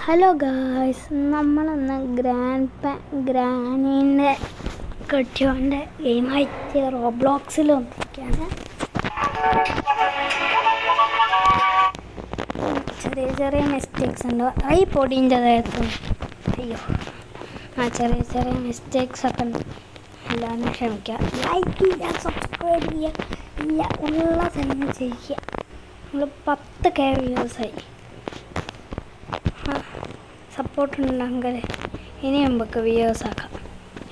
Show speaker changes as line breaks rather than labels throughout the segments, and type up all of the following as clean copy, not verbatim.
Hello guys, നമ്മളന്ന് ഗ്രാനീൻ്റെ കെട്ടിയോൻ്റെ ഗെയിമായിട്ട് റോബ്ലോക്സിൽ വന്നിരിക്കുകയാണ്. ചെറിയ ചെറിയ മിസ്റ്റേക്സ് ഉണ്ട്. പൊടിൻ്റെതായിരുന്നു. അയ്യോ, ചെറിയ ചെറിയ മിസ്റ്റേക്സ് ഒക്കെ ഉണ്ട്. എല്ലാവരും ക്ഷമിക്കുക. ലൈക്ക് ചെയ്യുക, സബ്സ്ക്രൈബ് ചെയ്യുക, ഇല്ല ഉള്ള തന്നെ ചെയ്യുക. നമ്മൾ 10K വ്യൂസായി. സപ്പോർട്ട് ഉണ്ടെങ്കിൽ ഇനി നമുക്ക് വ്യൂസ് ആക്കാം.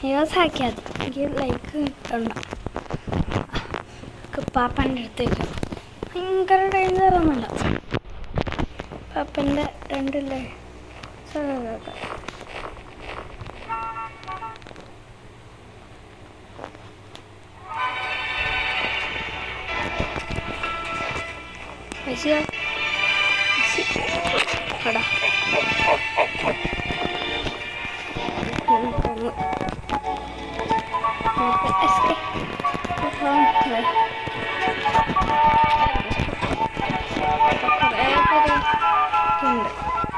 വ്യൂസ് ആക്കിയാൽ മതി. എനിക്ക് ലൈക്ക് കിട്ടണ്ട. പാപ്പൻ്റെ അടുത്തേക്ക് ഭയങ്കര ഡേഞ്ചറൊന്നുമില്ല. പാപ്പൻ്റെ 2 എടാ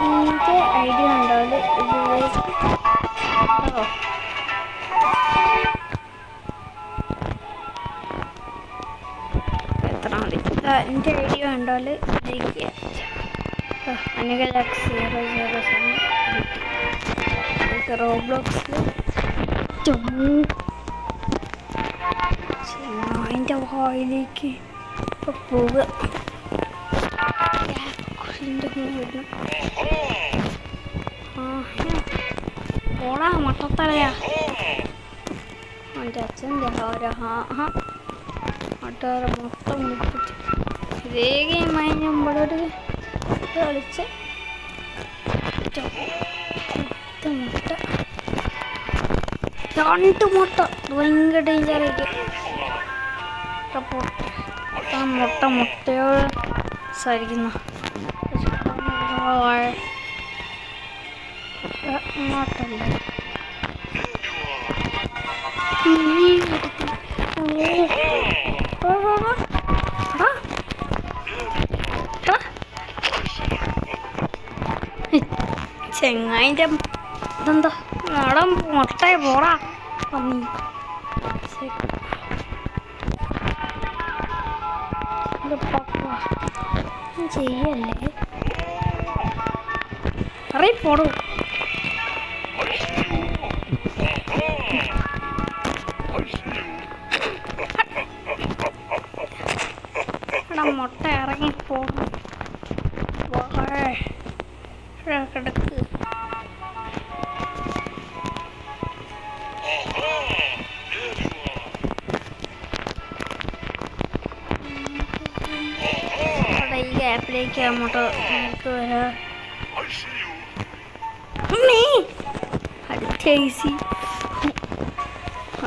ഇതിൻ്റെ ഐഡിയ ഉണ്ടാവില്ല. ഇതിലേക്ക് എത്ര മതി. എൻ്റെ ഐഡിയ ഉണ്ടാവില്ല. ഇതിലേക്ക് അനകലാക്സ് റോബ്ലോക്സിൽ അതിൻ്റെ വായിലേക്ക് പോവുക. ഓടാ മട്ടത്തലയാ എൻ്റെ അച്ഛൻ്റെ മട്ടേറെ മൊത്തം മുട്ടിച്ച് ഇതേ ഗെയിമായി നമ്മളൊരു കളിച്ച് മുട്ട 2 മുട്ട ഭയങ്കര ഡേഞ്ചറായിരിക്കും. മുട്ടയോട് സാധിക്കുന്ന ചെങ്ങായിൻ്റെ ഇതെന്താ നാടൻ മുട്ടയെ പോടാ പന്നി. ചെയ്യല്ലേ അറിയപ്പോടൂ. എടാ മുട്ട ഇറങ്ങിപ്പോടും. കിടക്ക് ഈ ഗ്യാപ്പിലേക്ക് അങ്ങോട്ട് നമുക്ക് വരാം. അടുത്തേസി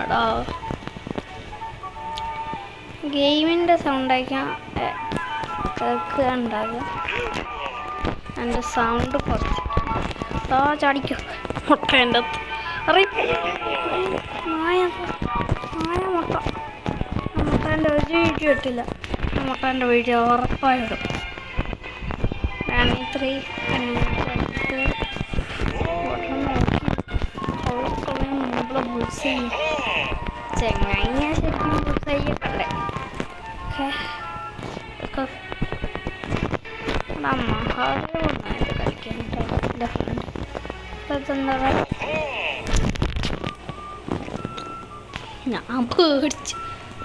എടാ ഗെയിമിൻ്റെ സൗണ്ടായിരിക്കാം കേൾക്കുക ഉണ്ടാകുക. എൻ്റെ സൗണ്ട് കുറച്ച് ചാടിക്കോ. മുട്ട എൻ്റെ മുട്ട മുട്ടേൻ്റെ ഒരു വീഡിയോ ഇട്ടില്ല. മുട്ടേൻ്റെ വീഡിയോ ഉറപ്പായിടും. റാണി3 ചെങ്ങായി ഞാൻ ശരിക്കും ബുൾസൈക്കണ്ടേ. മഹാദേവനായിട്ട് കളിക്കാനായിട്ട് എൻ്റെ ഫ്രണ്ട് എന്താ ഞാൻ പേടിച്ചു.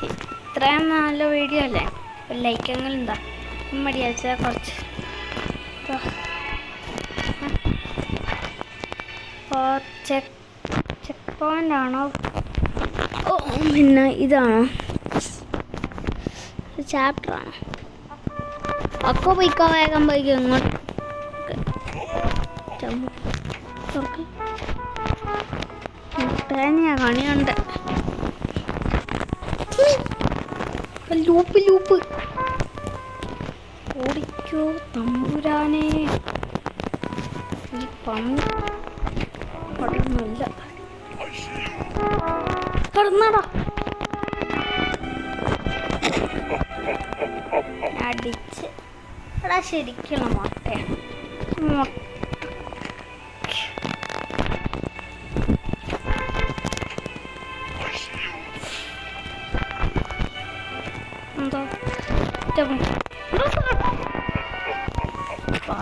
ഇത്രയും നല്ല വീഡിയോ അല്ലേ, ഒരു ലൈക്കെങ്കിലും എന്താ മടിയാച്ചാൽ കുറച്ച് ചെക്ക് പോയിൻ്റ് ആണോ? ഓ പിന്നെ ഇതാണോ ചാപ്റ്ററാണോ? ഒക്കെ പോയിക്കോ, വേഗം പോയിക്കോ. ഇങ്ങോട്ട് മുട്ടേനെയാ കണിയുണ്ട്. ലൂപ്പ് ഓടിക്കോ തമ്പുരാനെ. ഈ പന്നി പടമൊന്നുമില്ല. കിടന്നടാ അടിച്ച് എടാ ശരിക്കുള്ള മുട്ടയാണ്. മുട്ട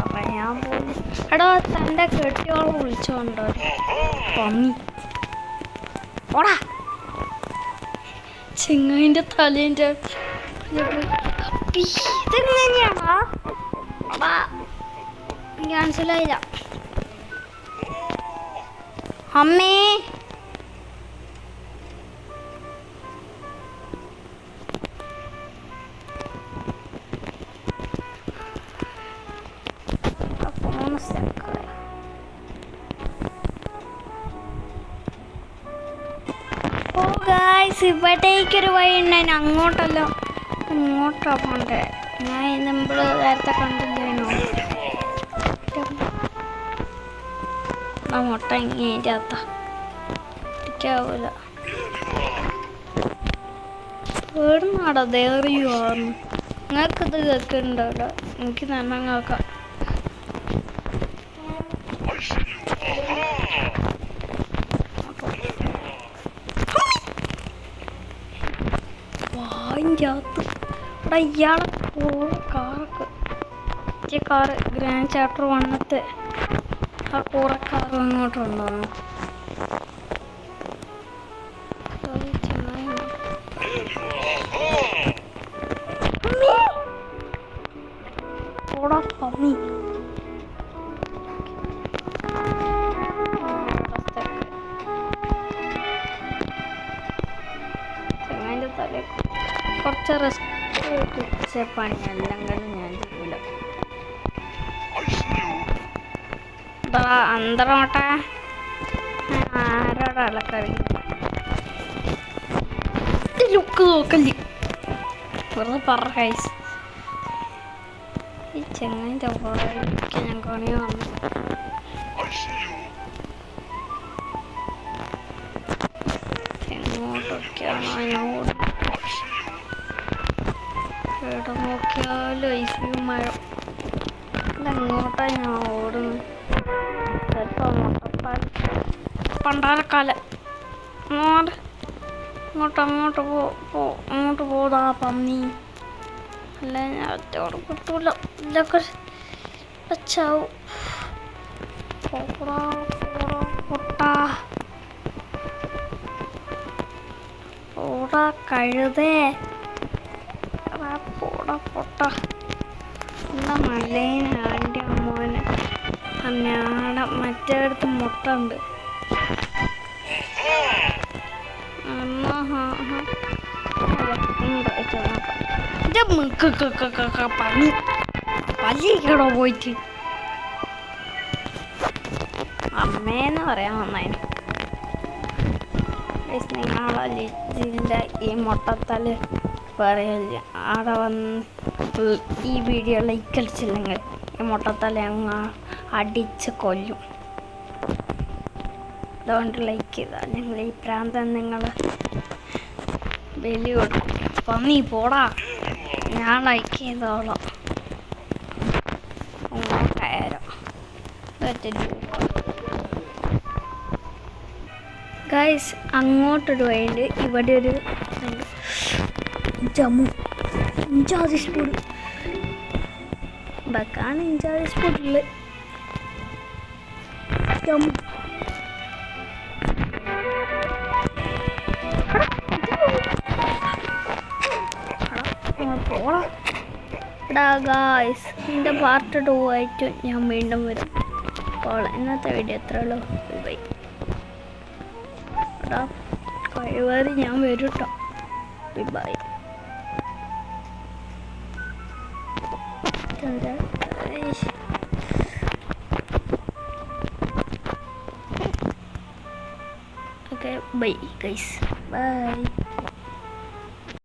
പറയാൻ പോലും എടാ തൻ്റെ കെട്ടിയോളം വിളിച്ചോണ്ടോ പന്നി ഓടാ ചെങ്ങായിൻ്റെ തലേൻ്റെ ഇതെങ്ങനെയാണോ മനസ്സിലായില്ല അമ്മേ ഓ ഗായ്സ് ഇവിടേക്കൊരു വഴി ഉണ്ടായിരുന്നു അങ്ങോട്ടല്ലോ ഇങ്ങോട്ടാ പോണ്ടേ ഞാൻ നമ്മൾ നേരത്തെ കണ്ടില്ലേനോ ആ മുട്ട ഇങ്ങേൻ്റെ അകത്താ ഇരിക്കാവൂല എവിടുന്നാടാ ദേറിയുവാന്ന് നിങ്ങൾക്കിത് കേൾക്കുന്നുണ്ടല്ലോ എനിക്ക് നന്ന കേൾക്കാം വായിൻ്റെ അകത്ത് ഇവിടെ ഇയാളെ കാറൊക്കെ കാറ് ഗ്രാൻഡ് ചാപ്റ്റർ 1 ആ കൂറക്കാറ് അങ്ങോട്ടുണ്ടോന്നു ഓടാ പന്നി ചെങ്ങാൻ്റെ തല കുറച്ച് റിസ്ക് പിടിച്ച പണിയല്ലെങ്കിൽ ഞാൻ ചെയ്യൂല അന്തറോട്ടെ ആരോടാ ഇളക്കറി ലുക്ക് നോക്കല്ലേ വെറുതെ പറ കൈസ് ഈ ചെങ്ങാൻ്റെ പുറകെ ഞാൻ കണി വന്നു എങ്ങോട്ടൊക്കെയാണോ അതിനോട് എവിടെ നോക്കിയാലും ഐസ്ക്രീം മഴ ഇതെങ്ങോട്ടാ ഞാൻ ഓടുന്നു ചിലപ്പോൾ മുട്ടപ്പാൽ പണ്ടാരക്കാല അങ്ങോട്ട് പോതാ പന്നി അല്ല ഞാൻ ഒറ്റയോട് കിട്ടൂല ഇതൊക്കെ വെച്ചാവും ഓടാ കഴുതേ പൊട്ട എന്താ മല്ലേനെ ആൻ്റെ അമ്മോനെ ഞാടെ മറ്റേടത്ത് മുട്ട ഉണ്ട് പണി പല്ലിക്കടോ പോയിട്ട് അമ്മേന്ന് പറയാൻ വന്നതിന് നിങ്ങളെ ലിജിൻ്റെ ഈ മുട്ടത്തല് പറയില്ല അവിടെ വന്ന് ഈ വീഡിയോ ലൈക്ക് അടിച്ചില്ലെങ്കിൽ ഈ മുട്ടത്തല അങ്ങ് അടിച്ച് കൊല്ലും അതുകൊണ്ട് ലൈക്ക് ചെയ്താൽ നിങ്ങൾ ഈ പ്രാന്തം നിങ്ങൾ ബലി കൊടുക്കും പന്നി പോടാ ഞാൻ ലൈക്ക് ചെയ്തോളാം അങ്ങോട്ടായാലോ ഗൈസ് അങ്ങോട്ടൊരു വഴിയുണ്ട് ഇവിടെ ഒരു ജമ്മു ഇഞ്ചാതി സ്പൂഡ് ഇവിടെക്കാണ് ഇഞ്ചാതി സ്പൂഡില് ജമ്മു പോടാ ഗായ്സ് എൻ്റെ പാർട്ട് 2 ആയിട്ട് ഞാൻ വീണ്ടും വരും അപ്പോൾ ഇന്നത്തെ വീഡിയോ എത്ര ഉള്ളൂ ബൈ കഴിവറി ഞാൻ വരും കേട്ടോ by okay bye guys bye